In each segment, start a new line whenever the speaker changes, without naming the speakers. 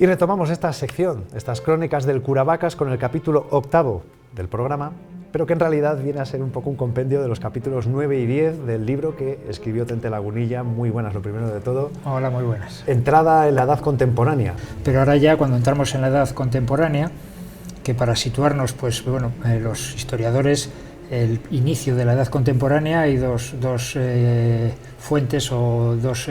Y retomamos esta sección, estas crónicas del Curavacas, con el capítulo 8 del programa, pero que en realidad viene a ser un poco un compendio de los capítulos 9 y 10 del libro que escribió Tente Lagunilla. Muy buenas, lo primero de todo.
Hola, muy buenas.
Entrada en la edad contemporánea.
Pero ahora ya, cuando entramos en la edad contemporánea, que para situarnos, pues bueno, los historiadores, el inicio de la edad contemporánea, hay dos fuentes o dos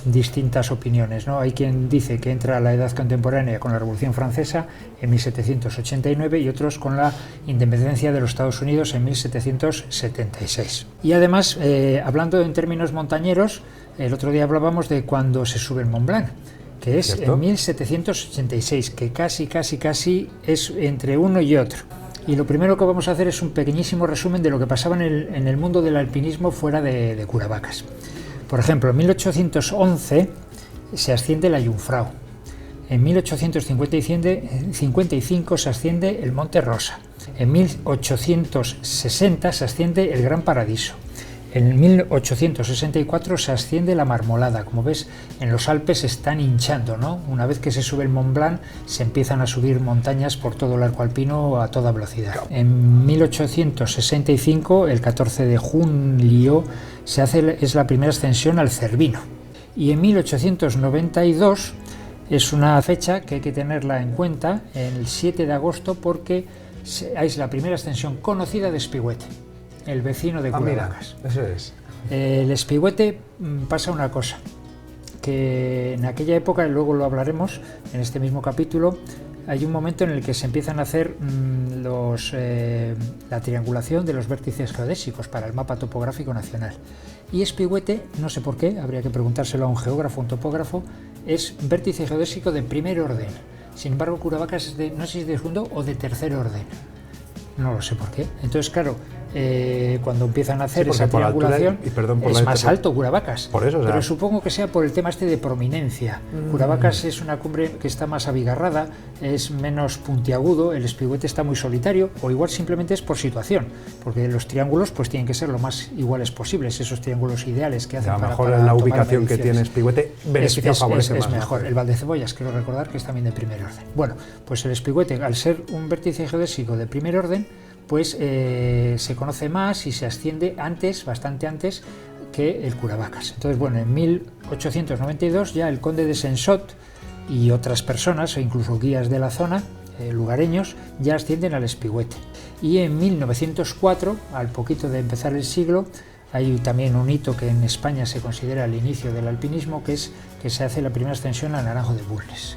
distintas opiniones, ¿no? Hay quien dice que entra a la edad contemporánea con la Revolución Francesa en 1789 y otros con la independencia de los Estados Unidos en 1776. Y además, hablando en términos montañeros, el otro día hablábamos de cuando se sube el Mont Blanc, que es ¿cierto? En 1786, que casi es entre uno y otro. Y lo primero que vamos a hacer es un pequeñísimo resumen de lo que pasaba en el mundo del alpinismo fuera de Curavacas. Por ejemplo, en 1811 se asciende la Jungfrau, en 1855 se asciende el Monte Rosa, en 1860 se asciende el Gran Paradiso, en 1864 se asciende la Marmolada. Como ves, en los Alpes se están hinchando, ¿no? Una vez que se sube el Mont Blanc, se empiezan a subir montañas por todo el arco alpino a toda velocidad. En 1865, el 14 de julio, es la primera ascensión al Cervino. Y en 1892 es una fecha que hay que tenerla en cuenta, el 7 de agosto, porque es la primera ascensión conocida de Espigüete, el vecino de Curavacas.
Eso es.
El Espigüete pasa una cosa, que en aquella época, y luego lo hablaremos en este mismo capítulo, hay un momento en el que se empiezan a hacer la triangulación de los vértices geodésicos para el mapa topográfico nacional. Y Espigüete, no sé por qué, habría que preguntárselo a un geógrafo, un topógrafo, es vértice geodésico de primer orden. Sin embargo, Curavacas es no sé si de segundo o de tercer orden. No lo sé por qué. Entonces, claro, cuando empiezan a hacer esa triangulación, es más alto Curavacas.
Por eso,
pero supongo que sea por el tema de prominencia. Curavacas es una cumbre que está más abigarrada, es menos puntiagudo, el Espigüete está muy solitario, o igual simplemente es por situación, porque los triángulos pues tienen que ser lo más iguales posibles, esos triángulos ideales que hacen
para mejor la ubicación que tiene Espigüete favorece más.
Es mejor. El Valdecebollas, quiero recordar que es también de primer orden. Bueno, pues el Espigüete, al ser un vértice geodésico de primer orden, pues se conoce más y se asciende bastante antes que el Curavacas. Entonces, bueno, en 1892 ya el conde de Sensot y otras personas, e incluso guías de la zona, lugareños, ya ascienden al Espigüete. Y en 1904, al poquito de empezar el siglo, hay también un hito que en España se considera el inicio del alpinismo, que es que se hace la primera ascensión al Naranjo de Bulnes,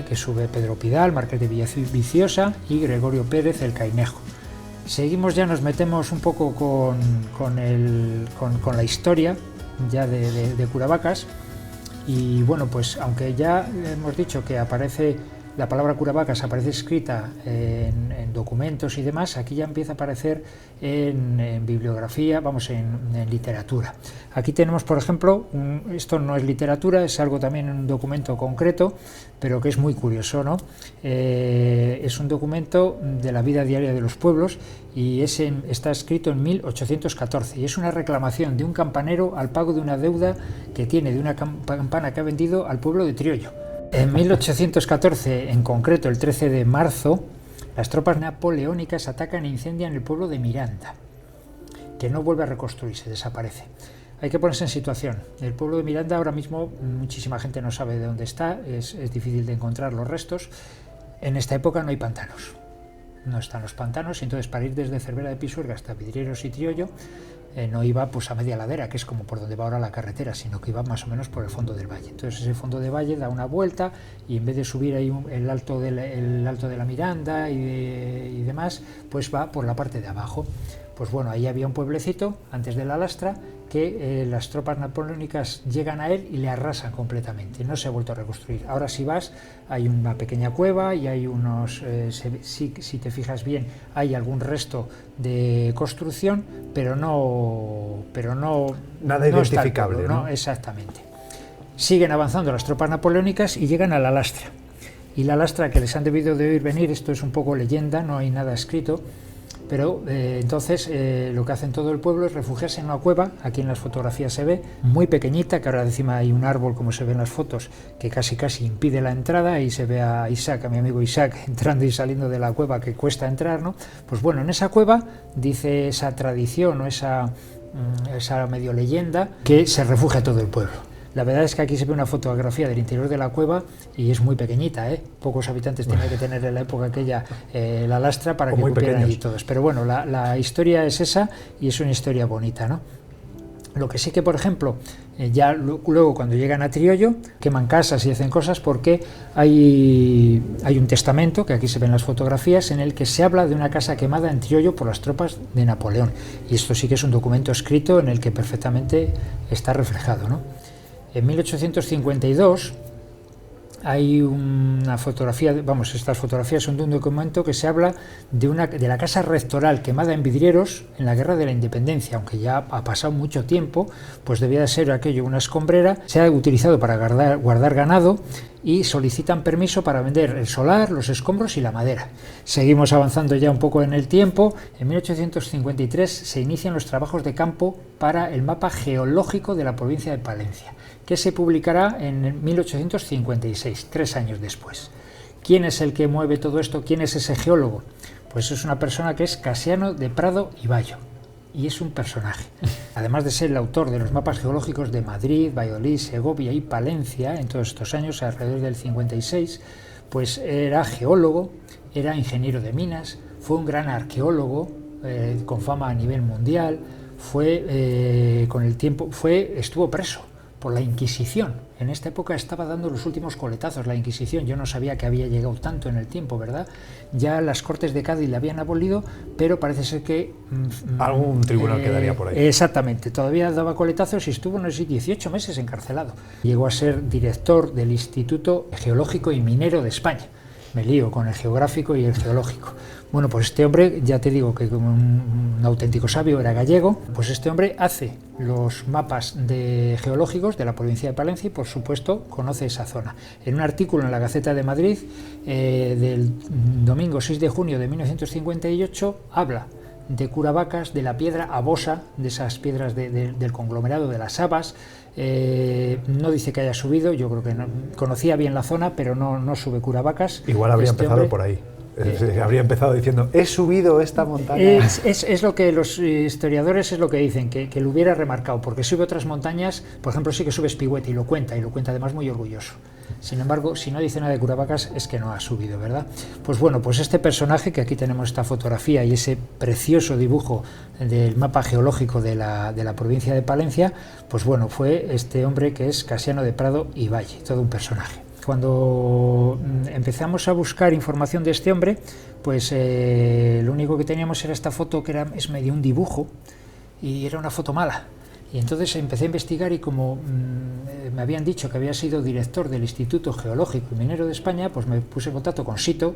que sube Pedro Pidal, Marqués de Villaviciosa y Gregorio Pérez, el Cainejo. Seguimos, ya nos metemos un poco con la historia ya de Curavacas, y bueno, pues aunque ya hemos dicho que la palabra Curavacas aparece escrita en documentos y demás, aquí ya empieza a aparecer en bibliografía, en literatura. Aquí tenemos, por ejemplo, esto no es literatura, es algo también en un documento concreto, pero que es muy curioso, ¿no? Es un documento de la vida diaria de los pueblos y está escrito en 1814 y es una reclamación de un campanero al pago de una deuda que tiene de una campana que ha vendido al pueblo de Triollo. En 1814, en concreto el 13 de marzo, las tropas napoleónicas atacan e incendian el pueblo de Miranda, que no vuelve a reconstruirse, desaparece. Hay que ponerse en situación. El pueblo de Miranda ahora mismo muchísima gente no sabe de dónde está, es difícil de encontrar los restos. En esta época no hay pantanos, no están los pantanos, y entonces para ir desde Cervera de Pisuerga hasta Vidrieros y Triollo no iba pues a media ladera, que es como por donde va ahora la carretera, sino que iba más o menos por el fondo del valle. Entonces ese fondo de valle da una vuelta y en vez de subir ahí el alto de la Miranda y demás, pues va por la parte de abajo. Pues bueno, ahí había un pueblecito antes de la Lastra que las tropas napoleónicas llegan a él y le arrasan completamente, no se ha vuelto a reconstruir. Ahora si vas, hay una pequeña cueva y hay si te fijas bien, hay algún resto de construcción, pero no
nada identificable,
pueblo, ¿no? Exactamente. Siguen avanzando las tropas napoleónicas y llegan a la Lastra. Y la Lastra, que les han debido de oír venir, esto es un poco leyenda, no hay nada escrito, pero entonces lo que hacen todo el pueblo es refugiarse en una cueva. Aquí en las fotografías se ve muy pequeñita, que ahora encima hay un árbol, como se ve en las fotos, que casi impide la entrada, y se ve a Isaac, a mi amigo Isaac, entrando y saliendo de la cueva, que cuesta entrar, ¿no? Pues bueno, en esa cueva dice esa tradición o esa medio leyenda que se refugia todo el pueblo. La verdad es que aquí se ve una fotografía del interior de la cueva y es muy pequeñita, ¿eh? Pocos habitantes tenía que tener en la época aquella la lastra para que cupieran allí todos. Pero bueno, la historia es esa, y es una historia bonita, ¿no? Lo que sí que, por ejemplo, ya luego cuando llegan a Triollo, queman casas y hacen cosas, porque hay un testamento, que aquí se ven las fotografías, en el que se habla de una casa quemada en Triollo por las tropas de Napoleón. Y esto sí que es un documento escrito en el que perfectamente está reflejado, ¿no? En 1852 hay una fotografía, estas fotografías son de un documento que se habla de la casa rectoral quemada en Vidrieros en la Guerra de la Independencia, aunque ya ha pasado mucho tiempo, pues debía de ser aquello una escombrera. Se ha utilizado para guardar ganado, y solicitan permiso para vender el solar, los escombros y la madera. Seguimos avanzando ya un poco en el tiempo. En 1853 se inician los trabajos de campo para el mapa geológico de la provincia de Palencia, que se publicará en 1856, 3 años después. ¿Quién es el que mueve todo esto? ¿Quién es ese geólogo? Pues es una persona que es Casiano de Prado y Bayo, y es un personaje. Además de ser el autor de los mapas geológicos de Madrid, Valladolid, Segovia y Palencia en todos estos años, alrededor del 56, pues era geólogo, era ingeniero de minas, fue un gran arqueólogo con fama a nivel mundial, con el tiempo estuvo preso por la Inquisición. En esta época estaba dando los últimos coletazos la Inquisición. Yo no sabía que había llegado tanto en el tiempo, ¿verdad? Ya las Cortes de Cádiz le habían abolido, pero parece ser que
algún tribunal quedaría por ahí.
Exactamente, todavía daba coletazos y estuvo, no sé, 18 meses encarcelado. Llegó a ser director del Instituto Geológico y Minero de España. Me lío con el geográfico y el geológico. Bueno, pues este hombre, ya te digo que como un auténtico sabio, era gallego, pues este hombre hace los mapas geológicos de la provincia de Palencia y, por supuesto, conoce esa zona. En un artículo en la Gaceta de Madrid del domingo 6 de junio de 1958 habla de Curavacas, de la piedra abosa, de esas piedras del conglomerado de las habas. No dice que haya subido, yo creo que no, conocía bien la zona, pero no sube Curavacas.
Igual habría empezado por ahí. Habría empezado diciendo, he subido esta montaña.
Es lo que los historiadores es lo que dicen, que lo hubiera remarcado, porque sube otras montañas, por ejemplo, sí que sube Espigüete y lo cuenta además muy orgulloso. Sin embargo, si no dice nada de Curavacas, es que no ha subido, ¿verdad? Pues bueno, pues este personaje, que aquí tenemos esta fotografía y ese precioso dibujo del mapa geológico de la provincia de Palencia, pues bueno, fue este hombre que es Casiano de Prado y Valle, todo un personaje. Cuando empezamos a buscar información de este hombre, pues lo único que teníamos era esta foto, que es medio un dibujo, y era una foto mala. Y entonces empecé a investigar, y como me habían dicho que había sido director del Instituto Geológico y Minero de España, pues me puse en contacto con Sito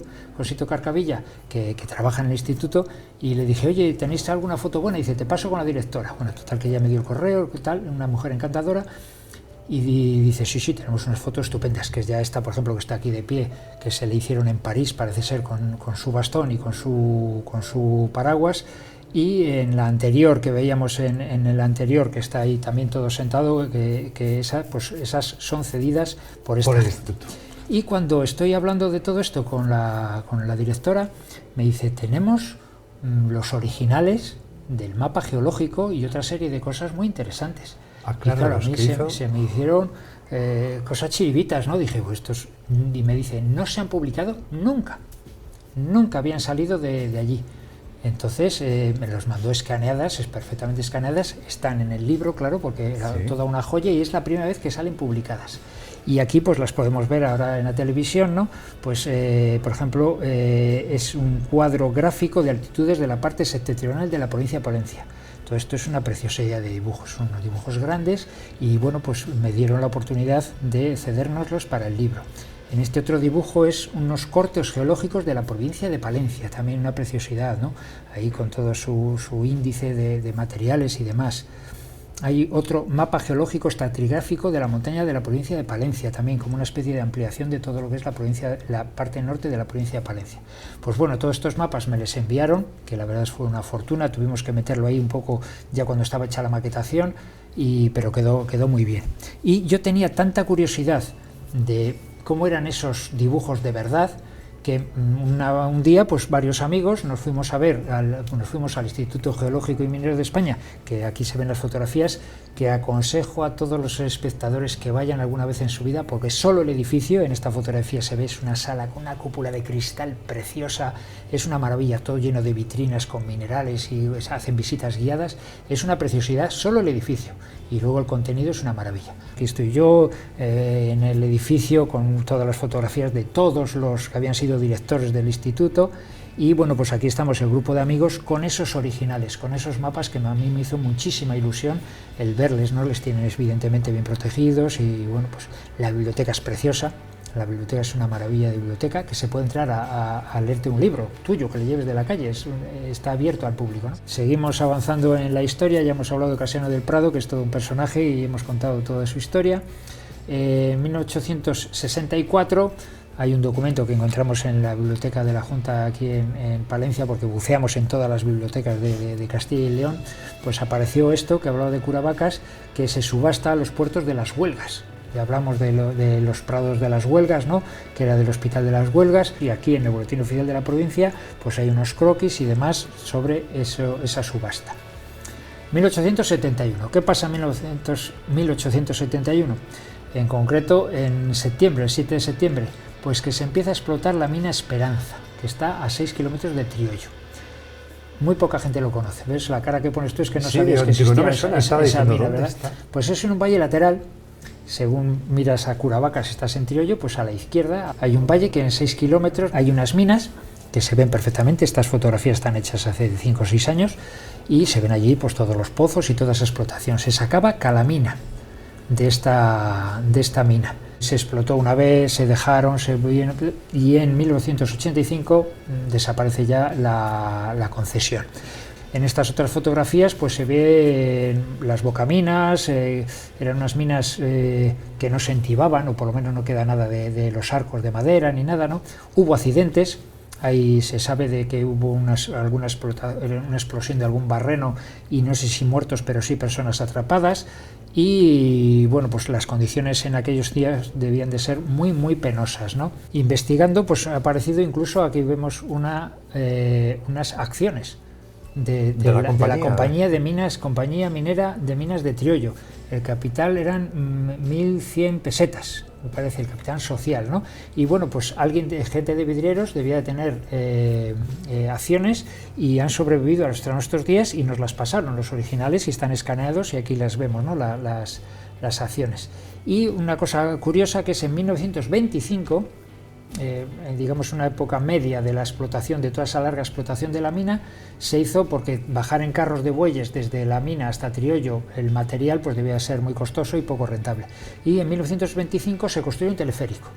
Carcavilla, que trabaja en el instituto, y le dije, oye, ¿tenéis alguna foto buena? Y dice, te paso con la directora. Bueno, total, que ella me dio el correo, tal, una mujer encantadora. Y dice, sí, tenemos unas fotos estupendas, que es ya esta, por ejemplo, que está aquí de pie, que se le hicieron en París, parece ser, con su bastón y con su paraguas. Y en la anterior, que veíamos en el anterior, que está ahí también todo sentado, que esas son cedidas por el instituto. Y cuando estoy hablando de todo esto con la directora, me dice, tenemos los originales del mapa geológico y otra serie de cosas muy interesantes.
Claro,
y claro, a mí se me hicieron cosas chiribitas, ¿no? Dije, pues estos, y me dice, no se han publicado nunca habían salido de allí. Entonces me los mandó escaneadas, perfectamente escaneadas, están en el libro, claro, porque era toda una joya, y es la primera vez que salen publicadas. Y aquí pues las podemos ver ahora en la televisión, ¿no? Pues por ejemplo es un cuadro gráfico de altitudes de la parte septentrional de la provincia de Palencia. Todo esto es una preciosidad de dibujos, son unos dibujos grandes, y bueno, pues me dieron la oportunidad de cedérnoslos para el libro. En este otro dibujo es unos cortes geológicos de la provincia de Palencia, también una preciosidad, ¿no? Ahí con todo su índice de materiales y demás. hay otro mapa geológico estratigráfico de la montaña de la provincia de Palencia, también como una especie de ampliación de todo lo que es la parte norte de la provincia de Palencia. Pues bueno, todos estos mapas me les enviaron, que la verdad fue una fortuna, tuvimos que meterlo ahí un poco ya cuando estaba hecha la maquetación, pero quedó muy bien. Y yo tenía tanta curiosidad de cómo eran esos dibujos de verdad, que un día pues varios amigos nos fuimos al Instituto Geológico y Minero de España, que aquí se ven las fotografías, que aconsejo a todos los espectadores que vayan alguna vez en su vida, porque solo el edificio, en esta fotografía se ve, es una sala con una cúpula de cristal preciosa, es una maravilla, todo lleno de vitrinas con minerales y hacen visitas guiadas, es una preciosidad solo el edificio, y luego el contenido es una maravilla. Aquí estoy yo en el edificio con todas las fotografías de todos los que habían sido directores del instituto, y bueno, pues aquí estamos el grupo de amigos con esos originales, con esos mapas que a mí me hizo muchísima ilusión el verles, ¿no? Les tienen evidentemente bien protegidos, y bueno, pues la biblioteca es preciosa. La biblioteca es una maravilla de biblioteca, que se puede entrar a leerte un libro tuyo que le lleves de la calle, está abierto al público, ¿no? Seguimos avanzando en la historia, ya hemos hablado de Casiano del Prado, que es todo un personaje y hemos contado toda su historia. En 1864 hay un documento que encontramos en la biblioteca de la Junta aquí en Palencia, porque buceamos en todas las bibliotecas de Castilla y León, pues apareció esto que hablaba de Curavacas, que se subasta a los puertos de las Huelgas. Ya hablamos de los prados de las Huelgas, ¿no? Que era del Hospital de las Huelgas, y aquí en el Boletín Oficial de la Provincia pues hay unos croquis y demás sobre esa subasta. 1871. ¿Qué pasa en 1871? En concreto, en septiembre, el 7 de septiembre, pues que se empieza a explotar la mina Esperanza, que está a 6 kilómetros de Triollo. Muy poca gente lo conoce, ¿ves? La cara que pones tú es que no sabías que existía esa mina, ¿verdad? Pues es en un valle lateral. Según miras a Curavacas, estás en Triollo, pues a la izquierda hay un valle que en 6 kilómetros hay unas minas que se ven perfectamente. Estas fotografías están hechas hace 5 o 6 años y se ven allí pues todos los pozos y toda esa explotación. Se sacaba calamina de esta mina. Se explotó una vez, se dejaron, y en 1985 desaparece ya la concesión. En estas otras fotografías pues se ven las bocaminas, eran unas minas que no se entibaban, o por lo menos no queda nada de los arcos de madera ni nada, ¿no? Hubo accidentes, ahí se sabe de que hubo una explosión de algún barreno, y no sé si muertos, pero sí personas atrapadas, y bueno, pues las condiciones en aquellos días debían de ser muy muy penosas, ¿no? Investigando pues ha aparecido incluso, aquí vemos unas acciones de la compañía de minas, compañía minera de minas de Triollo. El capital eran 1.100 pesetas, me parece, el capital social, ¿no? Y bueno, pues gente de vidrieros debía de tener acciones, y han sobrevivido hasta nuestros días, y nos las pasaron los originales y están escaneados, y aquí las vemos, ¿no? Las acciones. Y una cosa curiosa, que es en 1925, digamos una época media de la explotación, de toda esa larga explotación de la mina, se hizo porque bajar en carros de bueyes desde la mina hasta Triollo el material pues debía ser muy costoso y poco rentable, y en 1925 se construye un teleférico.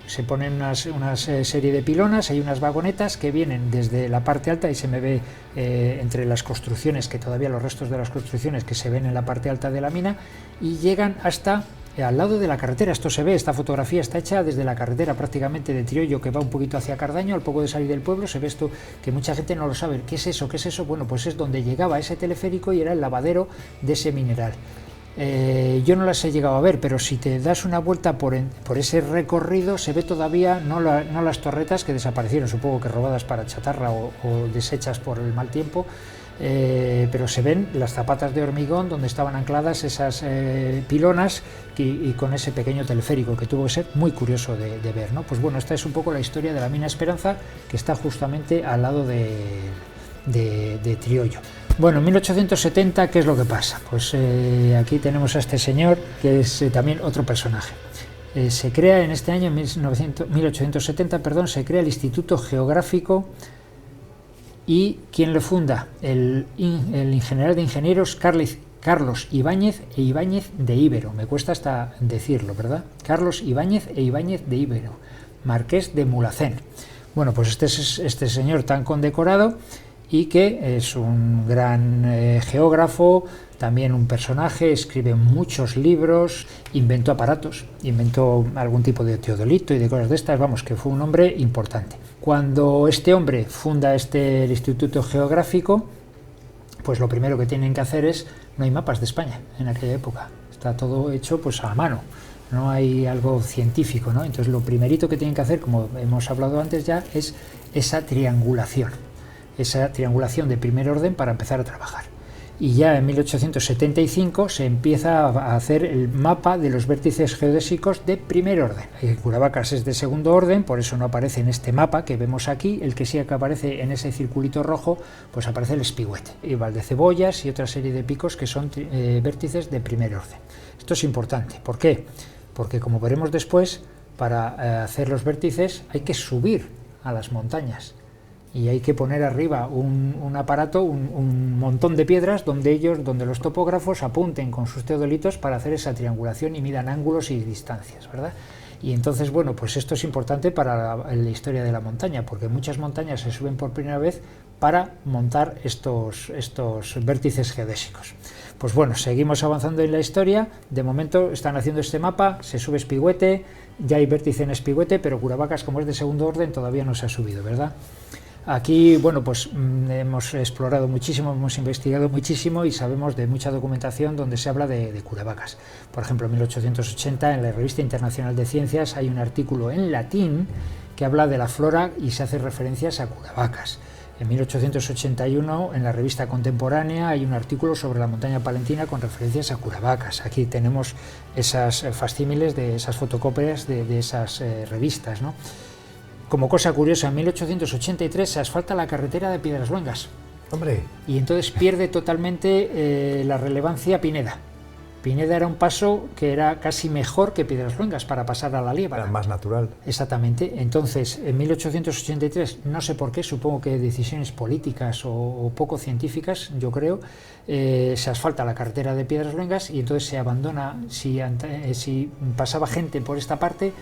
Se ponen una serie de pilonas, hay unas vagonetas que vienen desde la parte alta, y se me ve entre las construcciones, que todavía los restos de las construcciones que se ven en la parte alta de la mina, y llegan hasta al lado de la carretera. Esto se ve, esta fotografía está hecha desde la carretera prácticamente de Triollo, que va un poquito hacia Cardaño. Al poco de salir del pueblo se ve esto, que mucha gente no lo sabe. ¿Qué es eso? ¿Qué es eso? Bueno, pues es donde llegaba ese teleférico y era el lavadero de ese mineral. Yo no las he llegado a ver, pero si te das una vuelta por ese recorrido, se ve todavía, no las torretas, que desaparecieron, supongo que robadas para chatarra o deshechas por el mal tiempo, pero se ven las zapatas de hormigón donde estaban ancladas esas pilonas, y con ese pequeño teleférico, que tuvo que ser muy curioso de ver, ¿no? Pues bueno, esta es un poco la historia de la mina Esperanza, que está justamente al lado de Triollo. Bueno, en 1870, ¿qué es lo que pasa? Pues aquí tenemos a este señor, que es también otro personaje. Se crea en este año, en 1870, se crea el Instituto Geográfico. ¿Y quién lo funda? El general de ingenieros Carlos Ibáñez e Ibáñez de Ibero. Me cuesta hasta decirlo, ¿verdad? Carlos Ibáñez e Ibáñez de Ibero, marqués de Mulhacén. Bueno, pues este señor tan condecorado, y que es un gran geógrafo, también un personaje, escribe muchos libros, inventó aparatos, inventó algún tipo de teodolito y de cosas de estas, vamos, que fue un hombre importante. Cuando este hombre funda el Instituto Geográfico, pues lo primero que tienen que hacer es, no hay mapas de España en aquella época, está todo hecho pues a mano, no hay algo científico, ¿no? Entonces lo primerito que tienen que hacer, como hemos hablado antes ya, es esa triangulación de primer orden para empezar a trabajar. Y ya en 1875 se empieza a hacer el mapa de los vértices geodésicos de primer orden. El Curavacas es de segundo orden, por eso no aparece en este mapa que vemos aquí. El que sí que aparece en ese circulito rojo, pues aparece el Espigüete, y Valdecebollas y otra serie de picos que son vértices de primer orden. Esto es importante. ¿Por qué? Porque, como veremos después, para hacer los vértices hay que subir a las montañas. Y hay que poner arriba un aparato, un montón de piedras donde los topógrafos apunten con sus teodolitos para hacer esa triangulación y midan ángulos y distancias, ¿verdad? Y entonces, bueno, pues esto es importante para la historia de la montaña, porque muchas montañas se suben por primera vez para montar estos vértices geodésicos. Pues bueno, seguimos avanzando en la historia. De momento están haciendo este mapa, se sube Espigüete, ya hay vértice en Espigüete, pero Curavacas, como es de segundo orden, todavía no se ha subido, ¿verdad? Aquí, bueno, pues hemos explorado muchísimo, hemos investigado muchísimo y sabemos de mucha documentación donde se habla de Curavacas. Por ejemplo, en 1880, en la Revista Internacional de Ciencias, hay un artículo en latín que habla de la flora y se hace referencias a Curavacas. En 1881, en la Revista Contemporánea, hay un artículo sobre la montaña palentina con referencias a Curavacas. Aquí tenemos esas facsímiles de esas fotocopias de esas revistas, ¿no? Como cosa curiosa, en 1883 se asfalta la carretera de Piedras-Luengas.
¡Hombre!
Y entonces pierde totalmente la relevancia Pineda. Pineda era un paso que era casi mejor que Piedras-Luengas para pasar a la Liébana.
Era más natural.
Exactamente. Entonces, en 1883, no sé por qué, supongo que decisiones políticas o poco científicas, yo creo, se asfalta la carretera de Piedras-Luengas y entonces se abandona. Si pasaba gente por esta parte,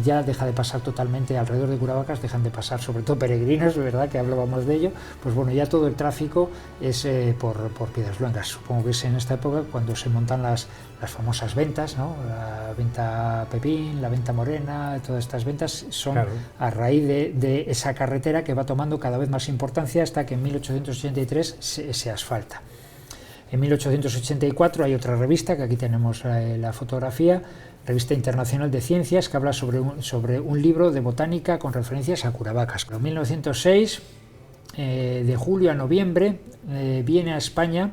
ya deja de pasar totalmente alrededor de Curavacas, dejan de pasar sobre todo peregrinos, ¿verdad?, que hablábamos de ello. Pues bueno, ya todo el tráfico es por Piedras-Luengas. Supongo que es en esta época cuando se montan las famosas ventas, ¿no? La venta Pepín, la venta Morena, todas estas ventas son claro, a raíz de esa carretera que va tomando cada vez más importancia hasta que en 1883 se asfalta. En 1884 hay otra revista, que aquí tenemos la fotografía, Revista Internacional de Ciencias, que habla sobre un libro de botánica con referencias a Curavacas. En 1906, de julio a noviembre, viene a España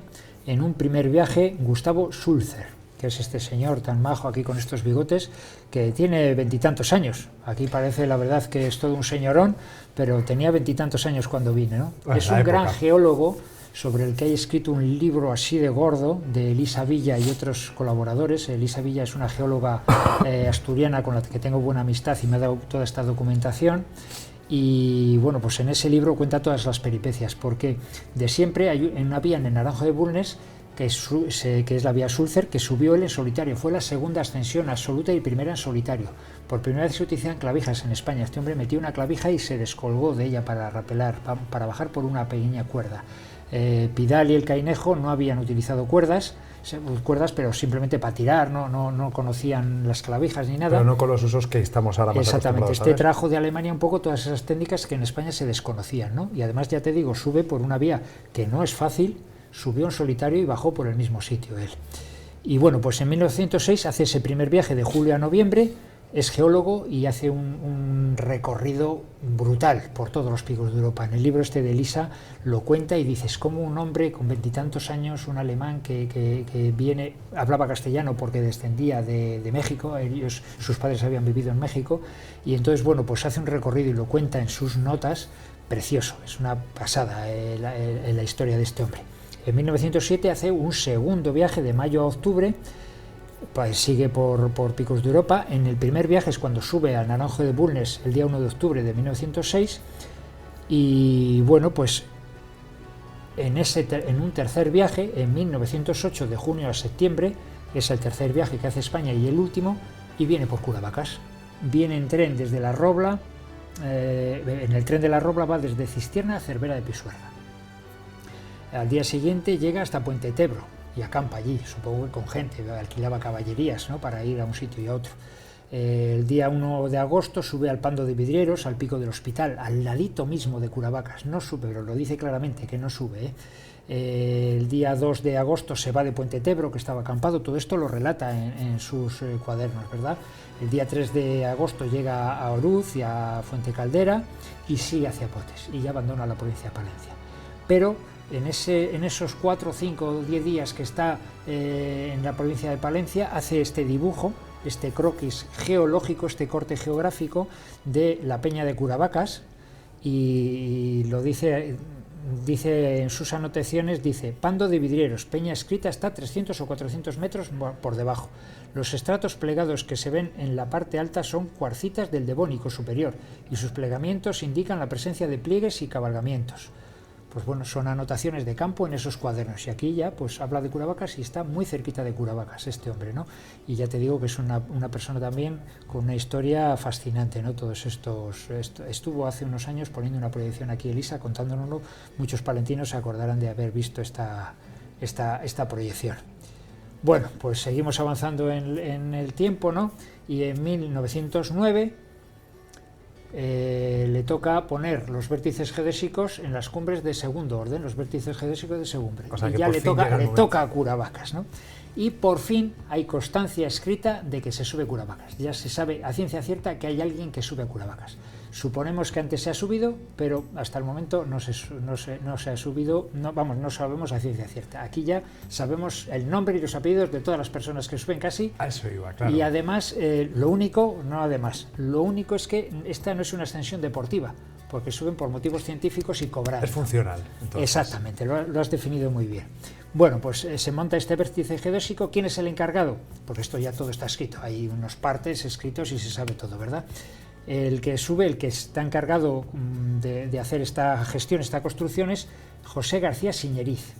en un primer viaje Gustavo Sulzer, que es este señor tan majo aquí con estos bigotes, que tiene 20 y tantos años. Aquí parece, la verdad, que es todo un señorón, pero tenía 20 y tantos años cuando vine, ¿no? Es un gran geólogo, sobre el que hay escrito un libro así de gordo, de Elisa Villa y otros colaboradores. Elisa Villa es una geóloga asturiana con la que tengo buena amistad y me ha dado toda esta documentación. Y bueno, pues en ese libro cuenta todas las peripecias, porque de siempre hay una vía en el Naranjo de Bulnes, que es la vía Sulzer, que subió él en solitario. Fue la segunda ascensión absoluta y primera en solitario. Por primera vez se utilizan clavijas en España. Este hombre metió una clavija y se descolgó de ella para rapelar, para bajar por una pequeña cuerda. Pidal y el Cainejo no habían utilizado cuerdas, pero simplemente para tirar, no conocían las clavijas ni nada.
Pero no con los usos que estamos ahora más
Exactamente,
acostumbrados a ver.
trajo de Alemania un poco todas esas técnicas que en España se desconocían, ¿no? Y además, ya te digo, sube por una vía que no es fácil, subió en solitario y bajó por el mismo sitio él. Y bueno, pues en 1906 hace ese primer viaje de julio a noviembre, es geólogo y hace un recorrido brutal por todos los picos de Europa. En el libro este de Elisa lo cuenta y dices, como un hombre con 20 y tantos años, un alemán que viene, hablaba castellano porque descendía de México, sus padres habían vivido en México, y entonces, bueno, pues hace un recorrido y lo cuenta en sus notas, precioso, es una pasada la historia de este hombre. En 1907 hace un segundo viaje de mayo a octubre, pues sigue por picos de Europa. En el primer viaje es cuando sube al Naranjo de Bulnes el día 1 de octubre de 1906 y bueno, pues en un tercer viaje, en 1908, de junio a septiembre, es el tercer viaje que hace España y el último, y viene por Curavacas. Viene en tren desde La Robla, en el tren de La Robla va desde Cistierna a Cervera de Pisuerga. Al día siguiente llega hasta Puente Tebro. y acampa allí, supongo que con gente, alquilaba caballerías, ¿no?, para ir a un sitio y a otro. El día 1 de agosto sube al Pando de Vidrieros, al Pico del Hospital, al ladito mismo de Curavacas. No sube, pero lo dice claramente que no sube, ¿eh? El día 2 de agosto se va de Puente Tebro, que estaba acampado. Todo esto lo relata en sus cuadernos, ¿verdad? El día 3 de agosto llega a Oruz y a Fuente Caldera y sigue hacia Potes, y ya abandona la provincia de Palencia. Pero en esos 4, 5 o 10 días que está en la provincia de Palencia, hace este dibujo, este croquis geológico, este corte geográfico de la peña de Curavacas, y lo dice en sus anotaciones, dice: Pando de Vidrieros, peña escrita está 300 o 400 metros por debajo. Los estratos plegados que se ven en la parte alta son cuarcitas del Devónico superior, y sus plegamientos indican la presencia de pliegues y cabalgamientos. Pues bueno, son anotaciones de campo en esos cuadernos, y aquí ya pues habla de Curavacas y está muy cerquita de Curavacas este hombre, ¿no? Y ya te digo que es una persona también con una historia fascinante, ¿no? Estuvo hace unos años poniendo una proyección aquí Elisa, contándonoslo. Muchos palentinos se acordarán de haber visto esta proyección. Bueno, pues seguimos avanzando en el tiempo, ¿no? Y en 1909 le toca poner los vértices geodésicos en las cumbres de segundo orden, los vértices geodésicos de segumbre.
O sea,
y ya le toca a Curavacas, ¿no? Y por fin hay constancia escrita de que se sube Curavacas. Ya se sabe a ciencia cierta que hay alguien que sube a Curavacas. Suponemos que antes se ha subido, pero hasta el momento no se ha subido, no sabemos a ciencia cierta. Aquí ya sabemos el nombre y los apellidos de todas las personas que suben casi.
A eso iba, claro.
Y además, lo único es que esta no es una ascensión deportiva, porque suben por motivos científicos y cobrando.
Es funcional. Entonces.
Exactamente, lo has definido muy bien. Bueno, pues se monta este vértice geodésico. ¿Quién es el encargado? Porque esto ya todo está escrito, hay unos partes escritos y se sabe todo, ¿verdad? El que está encargado de hacer esta gestión, esta construcción, es José García Siñeriz.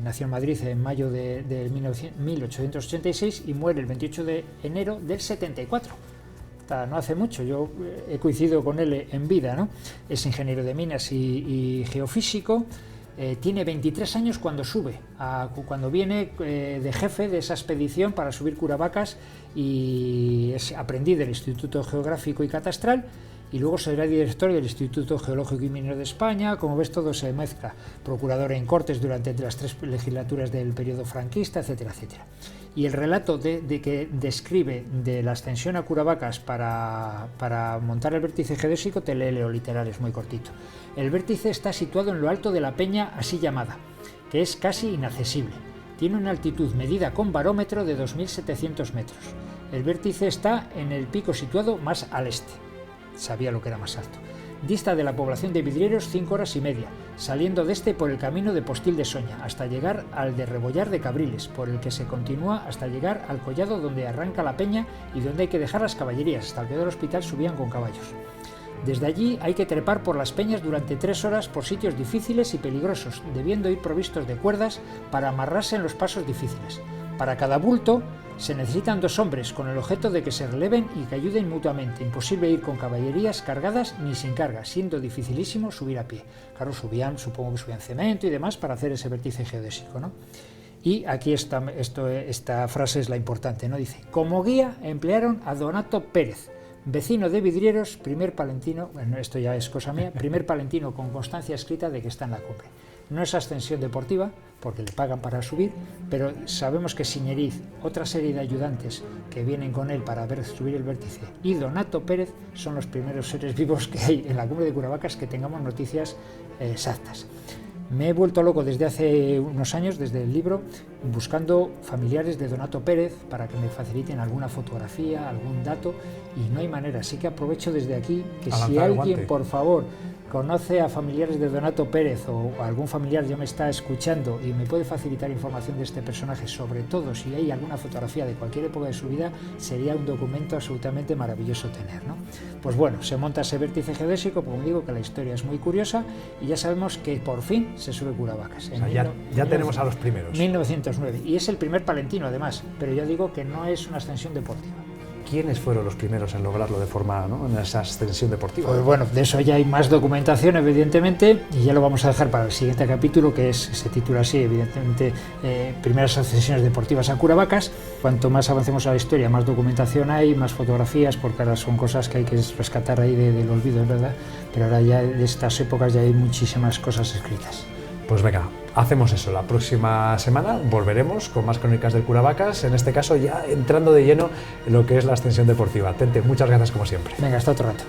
Nació en Madrid en mayo de 1886 y muere el 28 de enero del 74. No hace mucho, yo he coincidido con él en vida, ¿no? Es ingeniero de minas y geofísico. Tiene 23 años cuando sube, cuando viene de jefe de esa expedición para subir Curavacas, y es aprendiz del Instituto Geográfico y Catastral, y luego será director del Instituto Geológico y Minero de España. Como ves, todo se mezcla. Procurador en Cortes durante las 3 legislaturas del periodo franquista, etcétera, etcétera. Y el relato que describe de la ascensión a Curavacas para montar el vértice geodésico, te leo literal, es muy cortito. El vértice está situado en lo alto de la peña así llamada, que es casi inaccesible. Tiene una altitud medida con barómetro de 2.700 metros. El vértice está en el pico situado más al este. Sabía lo que era más alto. Dista de la población de Vidrieros 5 horas y media, saliendo de este por el camino de Postil de Soña, hasta llegar al de Rebollar de Cabriles, por el que se continúa hasta llegar al collado donde arranca la peña y donde hay que dejar las caballerías. Hasta el collado del hospital subían con caballos. Desde allí hay que trepar por las peñas durante 3 horas por sitios difíciles y peligrosos, debiendo ir provistos de cuerdas para amarrarse en los pasos difíciles. Para cada bulto se necesitan 2 hombres, con el objeto de que se releven y que ayuden mutuamente. Imposible ir con caballerías cargadas ni sin carga, siendo dificilísimo subir a pie. Claro, supongo que subían cemento y demás para hacer ese vértice geodésico, ¿no? Y aquí esta frase es la importante, ¿no? Dice: como guía emplearon a Donato Pérez, vecino de Vidrieros, primer palentino, bueno, esto ya es cosa mía, primer palentino con constancia escrita de que está en la cumbre. No es ascensión deportiva, porque le pagan para subir, pero sabemos que Siñeriz, otra serie de ayudantes que vienen con él para subir el vértice, y Donato Pérez son los primeros seres vivos que hay en la cumbre de Curavacas que tengamos noticias exactas. Me he vuelto loco desde hace unos años, desde el libro, buscando familiares de Donato Pérez para que me faciliten alguna fotografía, algún dato, y no hay manera. Así que aprovecho desde aquí que si alguien, por favor, conoce a familiares de Donato Pérez o algún familiar ya me está escuchando y me puede facilitar información de este personaje, sobre todo si hay alguna fotografía de cualquier época de su vida, sería un documento absolutamente maravilloso tener, ¿no? Pues bueno, se monta ese vértice geodésico, como digo, que la historia es muy curiosa, y ya sabemos que por fin se sube Curavacas.
O sea, ya tenemos a los primeros.
1909, y es el primer palentino además, pero ya digo que no es una ascensión deportiva.
quiénes fueron los primeros en lograrlo de forma, ¿no?, en esa ascensión deportiva.
Pues bueno, de eso ya hay más documentación, evidentemente, y ya lo vamos a dejar para el siguiente capítulo, que se titula así, evidentemente, Primeras ascensiones deportivas a Curavacas. Cuanto más avancemos a la historia, más documentación hay, más fotografías, porque ahora son cosas que hay que rescatar ahí del olvido, es verdad, pero ahora ya de estas épocas ya hay muchísimas cosas escritas.
Pues venga, hacemos eso. La próxima semana volveremos con más crónicas del Curavacas, en este caso ya entrando de lleno en lo que es la ascensión deportiva. Tente, muchas gracias como siempre.
Venga, hasta otro rato.